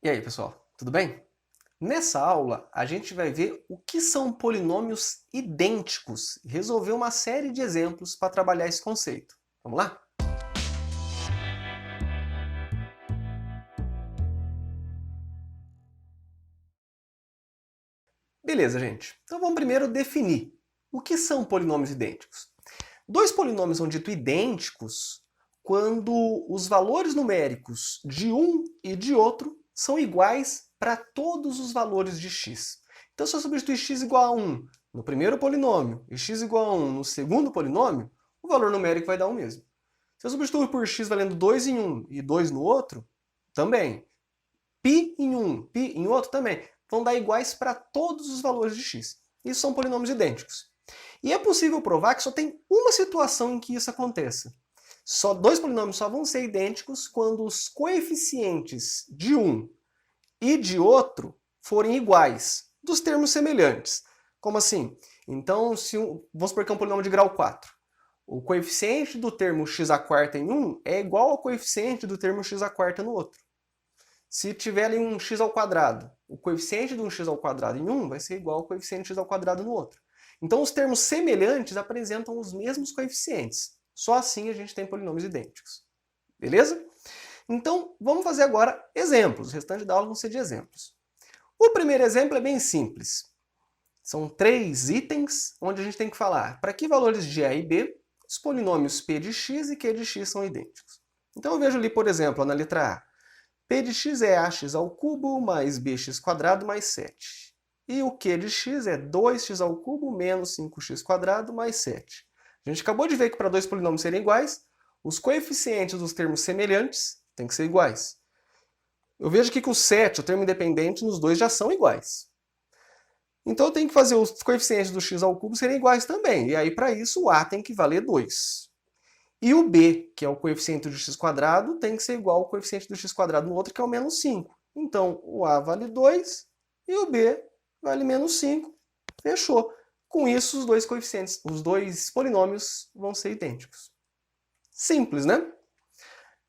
E aí, pessoal, tudo bem? Nessa aula, a gente vai ver o que são polinômios idênticos e resolver uma série de exemplos para trabalhar esse conceito. Vamos lá? Beleza, gente. Então vamos primeiro definir o que são polinômios idênticos. Dois polinômios são ditos idênticos quando os valores numéricos de um e de outro são iguais para todos os valores de x. Então, se eu substituir x igual a 1 no primeiro polinômio e x igual a 1 no segundo polinômio, o valor numérico vai dar o mesmo. Se eu substituir por x valendo 2 em um e 2 no outro, também. Π em um, π em outro também. Vão dar iguais para todos os valores de x. Isso são polinômios idênticos. E é possível provar que só tem uma situação em que isso aconteça. Só dois polinômios só vão ser idênticos quando os coeficientes de um e de outro forem iguais, dos termos semelhantes. Como assim? Então, vamos supor que é um polinômio de grau 4. O coeficiente do termo x² em um é igual ao coeficiente do termo x² no outro. Se tiver ali um x², o coeficiente de um x² em um vai ser igual ao coeficiente x² no outro. Então, os termos semelhantes apresentam os mesmos coeficientes. Só assim a gente tem polinômios idênticos. Beleza? Então, vamos fazer agora exemplos. O restante da aula vão ser de exemplos. O primeiro exemplo é bem simples. São 3 itens onde a gente tem que falar para que valores de A e B os polinômios P de x e Q de x são idênticos. Então, eu vejo ali, por exemplo, na letra A, P de x é ax² mais bx² mais 7. E o Q de x é 2x³ menos 5x² mais 7. A gente acabou de ver que para dois polinômios serem iguais, os coeficientes dos termos semelhantes têm que ser iguais. Eu vejo aqui que o 7, o termo independente, nos dois já são iguais. Então eu tenho que fazer os coeficientes do x³ serem iguais também. E aí, para isso, o A tem que valer 2. E o B, que é o coeficiente do x², tem que ser igual ao coeficiente do x² no outro, que é o menos 5. Então, o A vale 2 e o B vale menos 5. Fechou. Com isso, os dois coeficientes, os dois polinômios vão ser idênticos. Simples, né?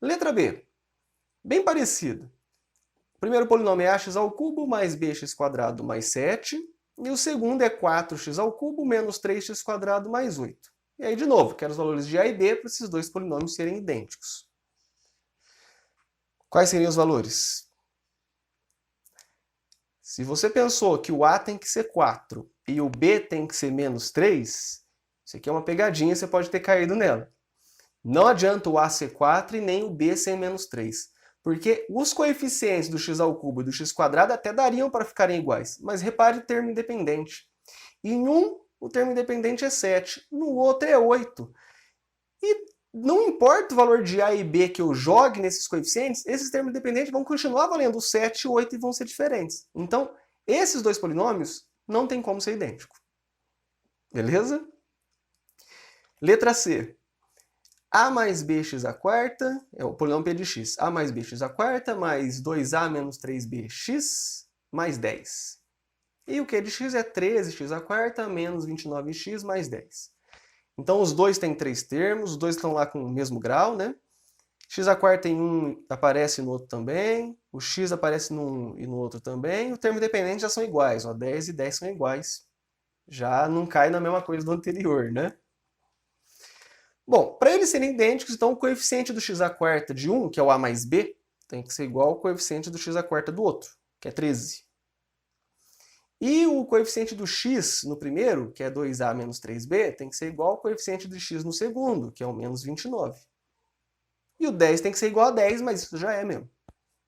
Letra B. Bem parecido. O primeiro polinômio é ax² mais bx² mais 7. E o segundo é 4x³ menos 3x² mais 8. E aí, de novo, quero os valores de A e B para esses dois polinômios serem idênticos. Quais seriam os valores? Se você pensou que o A tem que ser 4 e o B tem que ser menos 3, isso aqui é uma pegadinha, você pode ter caído nela. Não adianta o A ser 4 e nem o B ser menos 3. Porque os coeficientes do x² e do x² até dariam para ficarem iguais. Mas repare o termo independente. Em um, o termo independente é 7. No outro é 8. E não importa o valor de A e B que eu jogue nesses coeficientes, esses termos independentes vão continuar valendo 7 e 8 e vão ser diferentes. Então, esses dois polinômios não tem como ser idêntico. Beleza? Letra C. A mais bx² é o polinômio P de x. A mais bx² mais 2a menos 3bx mais 10. E o Q de x é 13x² menos 29x mais 10. Então, os dois têm 3 termos, os dois estão lá com o mesmo grau, né? x² em um aparece no outro também, o x aparece num e no outro também, o termo dependente já são iguais, ó, 10 e 10 são iguais. Já não cai na mesma coisa do anterior, né? Bom, para eles serem idênticos, então o coeficiente do x² de um, que é o a mais b, tem que ser igual ao coeficiente do x² do outro, que é 13. E o coeficiente do x no primeiro, que é 2a menos 3b, tem que ser igual ao coeficiente do x no segundo, que é o menos 29. E o 10 tem que ser igual a 10, mas isso já é mesmo.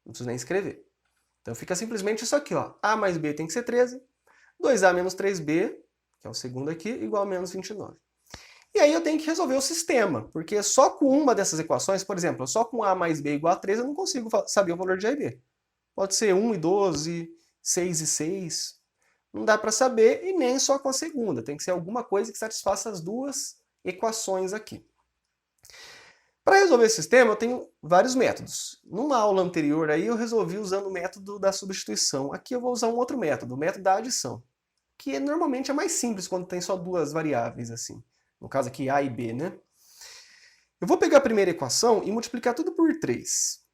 Não preciso nem escrever. Então fica simplesmente isso aqui, ó. A mais b tem que ser 13, 2a menos 3b, que é o segundo aqui, igual a menos 29. E aí eu tenho que resolver o sistema, porque só com uma dessas equações, por exemplo, só com a mais b igual a 3, eu não consigo saber o valor de a e b. Pode ser 1 e 12, 6 e 6. Não dá para saber, e nem só com a segunda. Tem que ser alguma coisa que satisfaça as duas equações aqui. Para resolver esse sistema, eu tenho vários métodos. Numa aula anterior aí, eu resolvi usando o método da substituição. Aqui eu vou usar um outro método, o método da adição, que normalmente é mais simples quando tem só duas variáveis assim. No caso aqui, A e B, né? Eu vou pegar a primeira equação e multiplicar tudo por 3.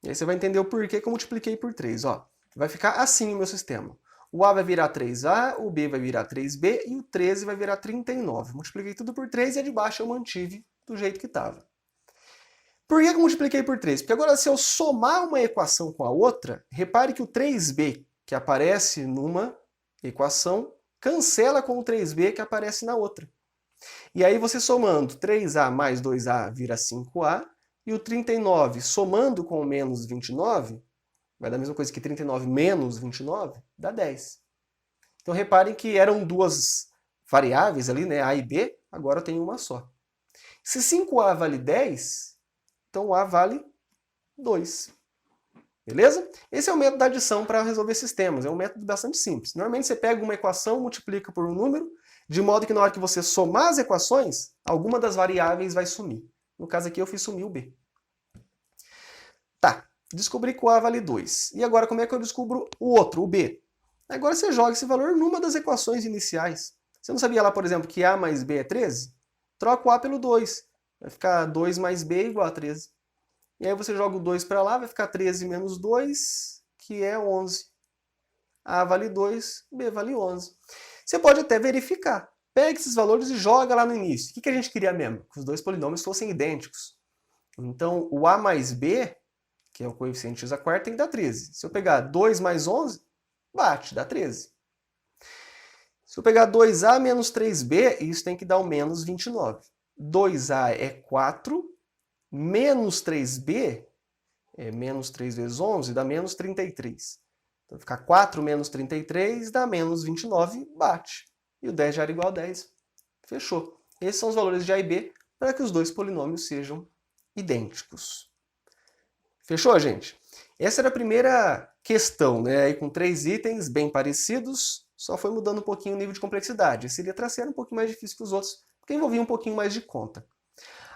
E aí você vai entender o porquê que eu multipliquei por 3. Ó, vai ficar assim o meu sistema. O A vai virar 3A, o B vai virar 3B e o 13 vai virar 39. Multipliquei tudo por 3 e a de baixo eu mantive do jeito que estava. Por que eu multipliquei por 3? Porque agora, se eu somar uma equação com a outra, repare que o 3b que aparece numa equação cancela com o 3b que aparece na outra. E aí você somando 3a mais 2a vira 5a, e o 39 somando com o menos 29, vai dar a mesma coisa que 39 menos 29, dá 10. Então reparem que eram duas variáveis ali, né, a e b, agora eu tenho uma só. Se 5a vale 10, então A vale 2. Beleza? Esse é o método da adição para resolver sistemas. É um método bastante simples. Normalmente você pega uma equação, multiplica por um número, de modo que na hora que você somar as equações, alguma das variáveis vai sumir. No caso aqui eu fiz sumir o B. Tá, descobri que o A vale 2. E agora como é que eu descubro o outro, o B? Agora você joga esse valor numa das equações iniciais. Você não sabia lá, por exemplo, que A mais B é 13? Troca o A pelo 2. Vai ficar 2 mais B igual a 13. E aí você joga o 2 para lá, vai ficar 13 menos 2, que é 11. A vale 2, B vale 11. Você pode até verificar. Pega esses valores e joga lá no início. O que a gente queria mesmo? Que os dois polinômios fossem idênticos. Então, o A mais B, que é o coeficiente x à quarta, tem que dar 13. Se eu pegar 2 mais 11, bate, dá 13. Se eu pegar 2A menos 3B, isso tem que dar o menos 29. 2A é 4, menos 3B, menos 3 vezes 11, dá menos 33. Então, ficar 4 menos 33 dá menos 29, bate. E o 10 já era igual a 10. Fechou. Esses são os valores de A e B para que os dois polinômios sejam idênticos. Fechou, gente? Essa era a primeira questão, né? Aí com 3 itens bem parecidos, só foi mudando um pouquinho o nível de complexidade. Esse letra C era um pouquinho mais difícil que os outros, porque envolvia um pouquinho mais de conta.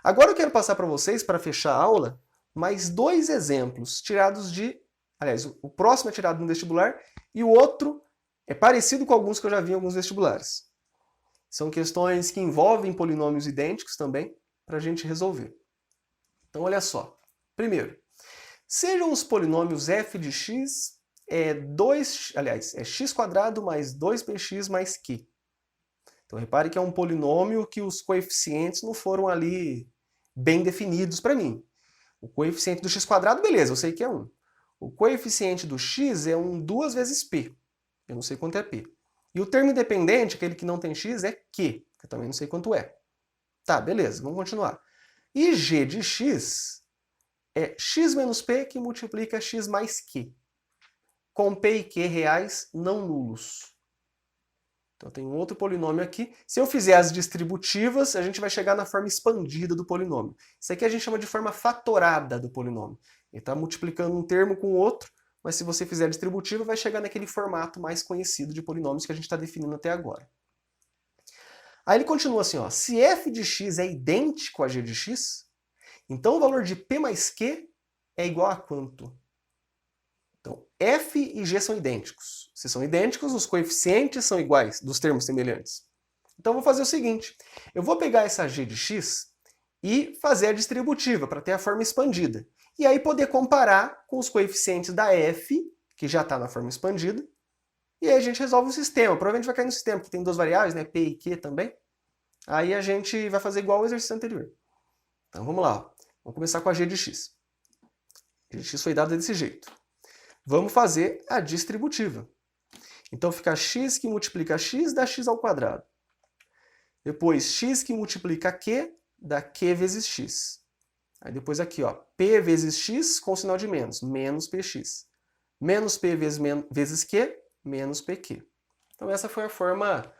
Agora eu quero passar para vocês, para fechar a aula, mais 2 exemplos tirados de... Aliás, o próximo é tirado no vestibular e o outro é parecido com alguns que eu já vi em alguns vestibulares. São questões que envolvem polinômios idênticos também, para a gente resolver. Então, olha só. Primeiro, sejam os polinômios f de x é x² mais 2px mais q. Então, repare que é um polinômio que os coeficientes não foram ali bem definidos para mim. O coeficiente do x², beleza, eu sei que é 1. O coeficiente do x é 1 2 vezes p. Eu não sei quanto é p. E o termo independente, aquele que não tem x, é q, que eu também não sei quanto é. Tá, beleza, vamos continuar. E g de x é x menos p que multiplica x mais q, com p e q reais não nulos. Então tem um outro polinômio aqui. Se eu fizer as distributivas, a gente vai chegar na forma expandida do polinômio. Isso aqui a gente chama de forma fatorada do polinômio. Ele está multiplicando um termo com o outro, mas se você fizer a distributiva, vai chegar naquele formato mais conhecido de polinômios que a gente está definindo até agora. Aí ele continua assim, ó, se f de x é idêntico a g de x, então o valor de p mais q é igual a quanto? Então, f e g são idênticos. Se são idênticos, os coeficientes são iguais dos termos semelhantes. Então, eu vou fazer o seguinte. Eu vou pegar essa g de x e fazer a distributiva, para ter a forma expandida. E aí poder comparar com os coeficientes da f, que já está na forma expandida. E aí a gente resolve o sistema. Provavelmente vai cair no sistema, porque tem duas variáveis, né? P e Q também. Aí a gente vai fazer igual ao exercício anterior. Então, vamos lá. Ó. Vamos começar com a g de x. G de x foi dada desse jeito. Vamos fazer a distributiva. Então fica x que multiplica x dá x ao quadrado. Depois x que multiplica q dá q vezes x. Aí depois aqui, ó, p vezes x com sinal de menos, menos px. Menos p vezes q, menos pq. Então essa foi a forma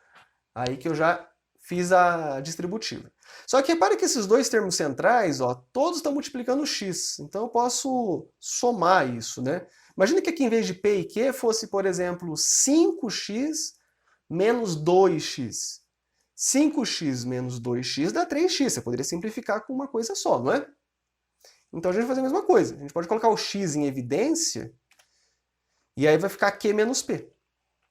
aí que eu já fiz a distributiva. Só que repare que esses dois termos centrais, ó, todos estão multiplicando x. Então eu posso somar isso, né? Imagina que aqui em vez de p e q fosse, por exemplo, 5x menos 2x. 5x menos 2x dá 3x. Você poderia simplificar com uma coisa só, não é? Então a gente vai fazer a mesma coisa. A gente pode colocar o x em evidência e aí vai ficar q menos p.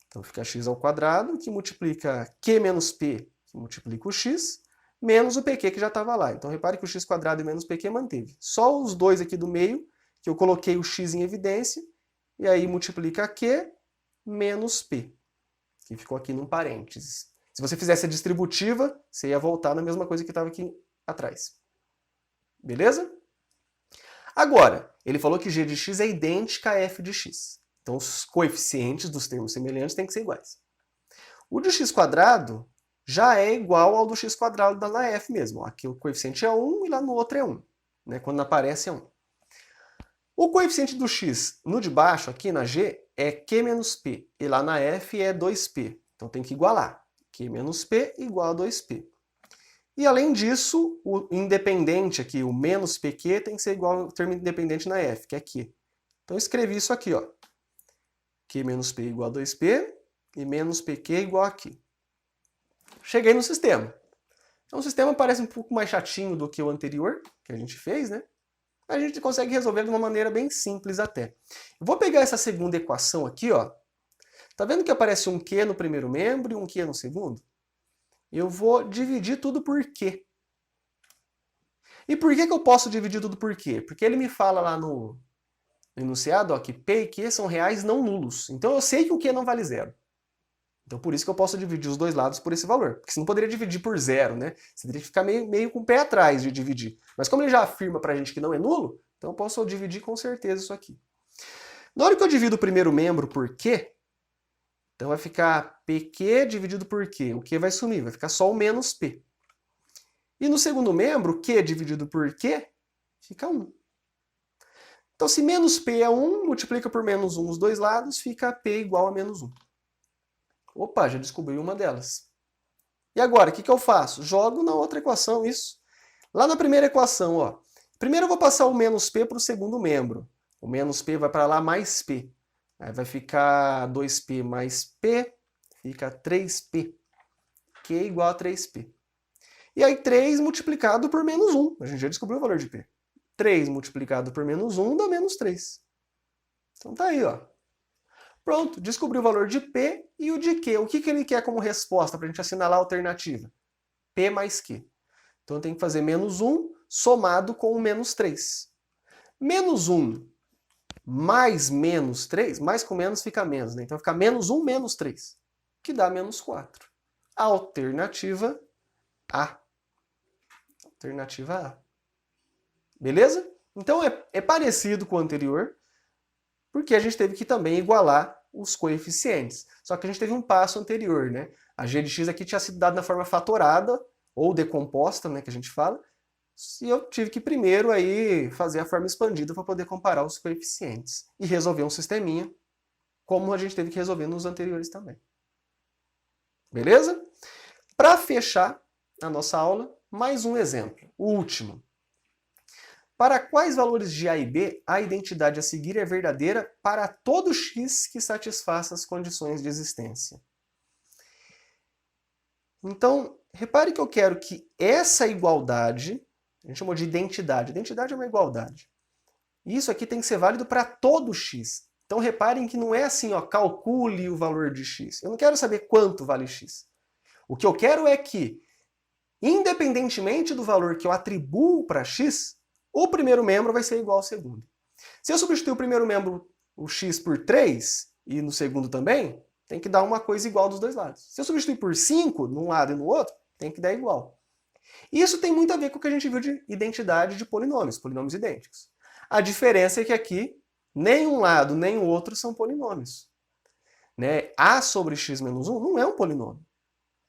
Então fica x ao quadrado, que multiplica q menos p, que multiplica o x, menos o pq que já estava lá. Então repare que o x² e menos pq manteve. Só os dois aqui do meio, que eu coloquei o x em evidência, e aí multiplica Q menos P, que ficou aqui num parênteses. Se você fizesse a distributiva, você ia voltar na mesma coisa que estava aqui atrás. Beleza? Agora, ele falou que g de x é idêntica a f de x. Então, os coeficientes dos termos semelhantes têm que ser iguais. O de x² já é igual ao do x² da na f mesmo. Aqui o coeficiente é 1 e lá no outro é 1. Né? Quando aparece é 1. O coeficiente do x no de baixo, aqui na g, é q menos p. E lá na f é 2p. Então tem que igualar. q menos p igual a 2p. E além disso, o independente aqui, o menos pq, tem que ser igual ao termo independente na f, que é q. Então eu escrevi isso aqui, ó. q menos p igual a 2p e menos pq igual a q. Cheguei no sistema. Então o sistema parece um pouco mais chatinho do que o anterior, que a gente fez, né? A gente consegue resolver de uma maneira bem simples até. Eu vou pegar essa segunda equação aqui, ó. Tá vendo que aparece um q no primeiro membro e um q no segundo? Eu vou dividir tudo por q. E por que eu posso dividir tudo por q? Porque ele me fala lá no enunciado, ó, que p e q são reais não nulos. Então eu sei que o q não vale zero. Então por isso que eu posso dividir os dois lados por esse valor. Porque você não poderia dividir por zero, né? Você teria que ficar meio com o pé atrás de dividir. Mas como ele já afirma pra gente que não é nulo, então eu posso dividir com certeza isso aqui. Na hora que eu divido o primeiro membro por q, então vai ficar pq dividido por q. O q vai sumir, vai ficar só o menos p. E no segundo membro, q dividido por q, fica 1. Então se menos p é 1, multiplica por menos 1 os dois lados, fica p igual a menos 1. Opa, já descobri uma delas. E agora, o que eu faço? Jogo na outra equação isso. Lá na primeira equação, ó. Primeiro eu vou passar o menos p para o segundo membro. O menos p vai para lá mais p. Aí vai ficar 2p mais p, fica 3p. Q igual a 3p. E aí 3 multiplicado por menos 1. A gente já descobriu o valor de p. 3 multiplicado por menos 1 dá menos 3. Então tá aí, ó. Pronto, descobri o valor de P e o de Q. O que ele quer como resposta para a gente assinalar a alternativa? P mais Q. Então eu tenho que fazer menos 1 somado com o menos 3. Menos 1 mais menos 3, mais com menos fica menos, né? Então fica menos 1 menos 3, que dá menos 4. Alternativa A. Alternativa A. Beleza? Então é parecido com o anterior, porque a gente teve que também igualar os coeficientes. Só que a gente teve um passo anterior, né? A g de x aqui tinha sido dada na forma fatorada, ou decomposta, né, que a gente fala, e eu tive que primeiro aí fazer a forma expandida para poder comparar os coeficientes e resolver um sisteminha, como a gente teve que resolver nos anteriores também. Beleza? Para fechar a nossa aula, mais um exemplo, o último. Para quais valores de A e B a identidade a seguir é verdadeira para todo x que satisfaça as condições de existência? Então, repare que eu quero que essa igualdade, a gente chamou de identidade, identidade é uma igualdade. Isso aqui tem que ser válido para todo x. Então reparem que não é assim, ó, calcule o valor de x. Eu não quero saber quanto vale x. O que eu quero é que, independentemente do valor que eu atribuo para x, o primeiro membro vai ser igual ao segundo. Se eu substituir o primeiro membro, o x, por 3, e no segundo também, tem que dar uma coisa igual dos dois lados. Se eu substituir por 5, num lado e no outro, tem que dar igual. Isso tem muito a ver com o que a gente viu de identidade de polinômios idênticos. A diferença é que aqui, nem um lado nem o outro são polinômios. Né? A sobre x menos 1 não é um polinômio.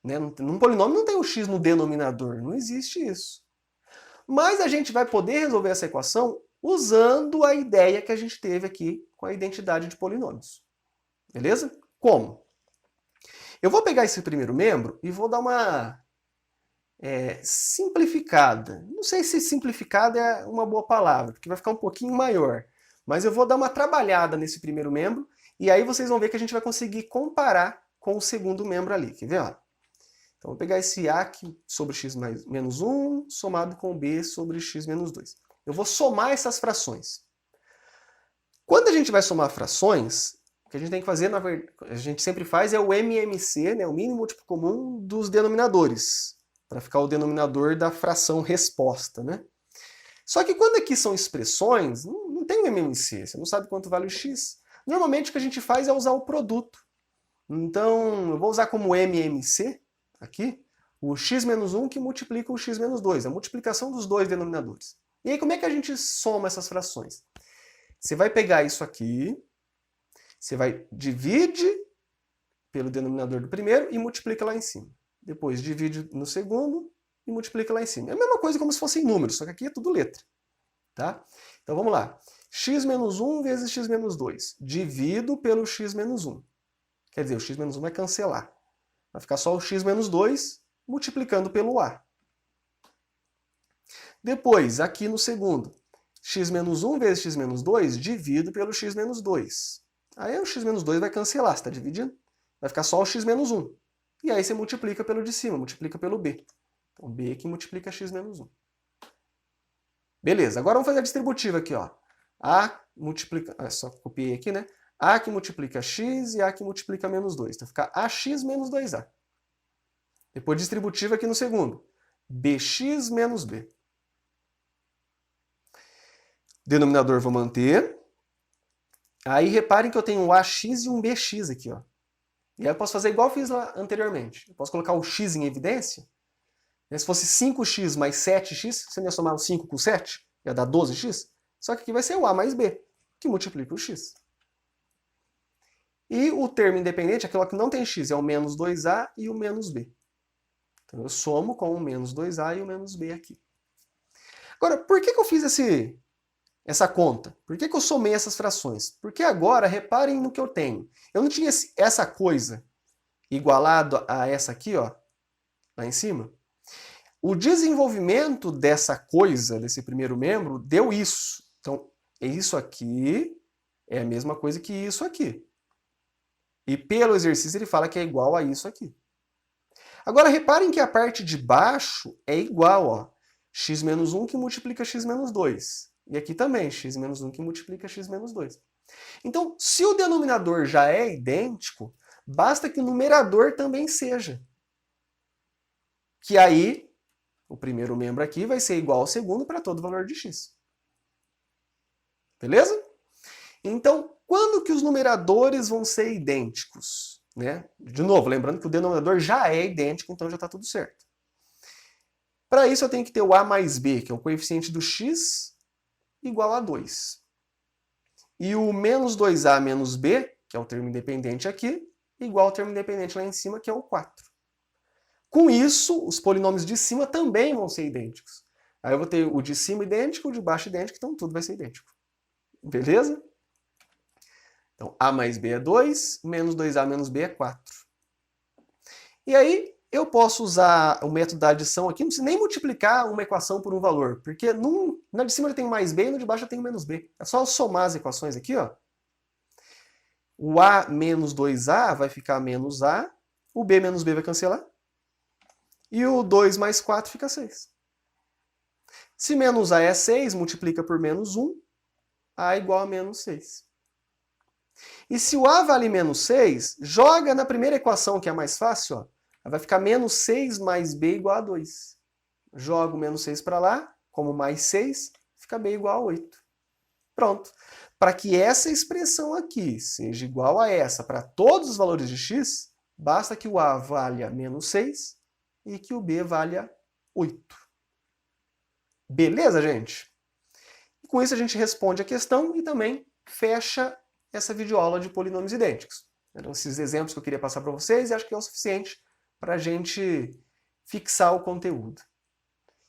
Né? Num polinômio não tem o x no denominador, não existe isso. Mas a gente vai poder resolver essa equação usando a ideia que a gente teve aqui com a identidade de polinômios. Beleza? Como? Eu vou pegar esse primeiro membro e vou dar uma simplificada. Não sei se simplificada é uma boa palavra, porque vai ficar um pouquinho maior. Mas eu vou dar uma trabalhada nesse primeiro membro e aí vocês vão ver que a gente vai conseguir comparar com o segundo membro ali. Quer ver? Ó? Então, vou pegar esse A aqui sobre x menos 1, somado com B sobre x menos 2. Eu vou somar essas frações. Quando a gente vai somar frações, o que a gente tem que fazer, na verdade, a gente sempre faz, é o MMC, né, o mínimo múltiplo comum dos denominadores, para ficar o denominador da fração resposta. Né? Só que quando aqui são expressões, não tem o MMC, você não sabe quanto vale o x. Normalmente o que a gente faz é usar o produto. Então, eu vou usar como MMC, aqui, o x menos 1 que multiplica o x menos 2, a multiplicação dos dois denominadores. E aí, como é que a gente soma essas frações? Você vai pegar isso aqui, você vai divide pelo denominador do primeiro e multiplica lá em cima. Depois divide no segundo e multiplica lá em cima. É a mesma coisa como se fossem números, só que aqui é tudo letra. Tá? Então vamos lá. X menos 1 vezes x menos 2. Divido pelo x menos 1. Quer dizer, o x menos 1 vai cancelar. Vai ficar só o x menos 2 multiplicando pelo a. Depois, aqui no segundo, x menos 1 vezes x menos 2, divido pelo x menos 2. Aí o x menos 2 vai cancelar, você está dividindo? Vai ficar só o x menos 1. E aí você multiplica pelo de cima, multiplica pelo b. Então b que multiplica x menos 1. Beleza, agora vamos fazer a distributiva aqui, ó. A multiplica... só copiei aqui, né? A que multiplica x e A que multiplica menos 2. Então fica AX menos 2A. Depois distributiva aqui no segundo. BX menos B. Denominador vou manter. Aí reparem que eu tenho um AX e um BX aqui, ó. E aí eu posso fazer igual eu fiz lá anteriormente. Eu posso colocar o x em evidência. Se fosse 5x mais 7x, você não ia somar o 5 com 7? Ia dar 12x? Só que aqui vai ser o A mais B, que multiplica o x. E o termo independente, aquilo que não tem x, é o menos 2A e o menos B. Então eu somo com o menos 2A e o menos B aqui. Agora, por que eu fiz essa conta? Por que eu somei essas frações? Porque agora, reparem no que eu tenho. Eu não tinha essa coisa igualado a essa aqui, ó, lá em cima. O desenvolvimento dessa coisa, desse primeiro membro, deu isso. Então, isso aqui é a mesma coisa que isso aqui. E pelo exercício ele fala que é igual a isso aqui. Agora, reparem que a parte de baixo é igual, ó. X menos 1 que multiplica x menos 2. E aqui também, x menos 1 que multiplica x menos 2. Então, se o denominador já é idêntico, basta que o numerador também seja. Que aí, o primeiro membro aqui vai ser igual ao segundo para todo valor de x. Beleza? Então, quando que os numeradores vão ser idênticos? Né? De novo, lembrando que o denominador já é idêntico, então já está tudo certo. Para isso eu tenho que ter o a mais b, que é o coeficiente do x, igual a 2. E o menos 2a menos b, que é o termo independente aqui, igual ao termo independente lá em cima, que é o 4. Com isso, os polinômios de cima também vão ser idênticos. Aí eu vou ter o de cima idêntico, o de baixo idêntico, então tudo vai ser idêntico. Beleza? Então, a mais b é 2, menos 2a menos b é 4. E aí, eu posso usar o método da adição aqui, não preciso nem multiplicar uma equação por um valor, porque na de cima eu tenho mais b e no de baixo eu tenho menos b. É só eu somar as equações aqui, ó. O a menos 2a vai ficar menos a, o b menos b vai cancelar, e o 2 mais 4 fica 6. Se menos a é 6, multiplica por menos 1, a igual a menos 6. E se o a vale menos 6, joga na primeira equação, que é a mais fácil, ó. Vai ficar menos 6 mais b igual a 2. Jogo menos 6 para lá, como mais 6, fica b igual a 8. Pronto. Para que essa expressão aqui seja igual a essa para todos os valores de x, basta que o a valha menos 6 e que o b valha 8. Beleza, gente? E com isso a gente responde a questão e também fecha essa videoaula de polinômios idênticos. Eram esses exemplos que eu queria passar para vocês e acho que é o suficiente para a gente fixar o conteúdo.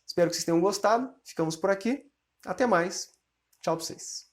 Espero que vocês tenham gostado. Ficamos por aqui. Até mais. Tchau para vocês.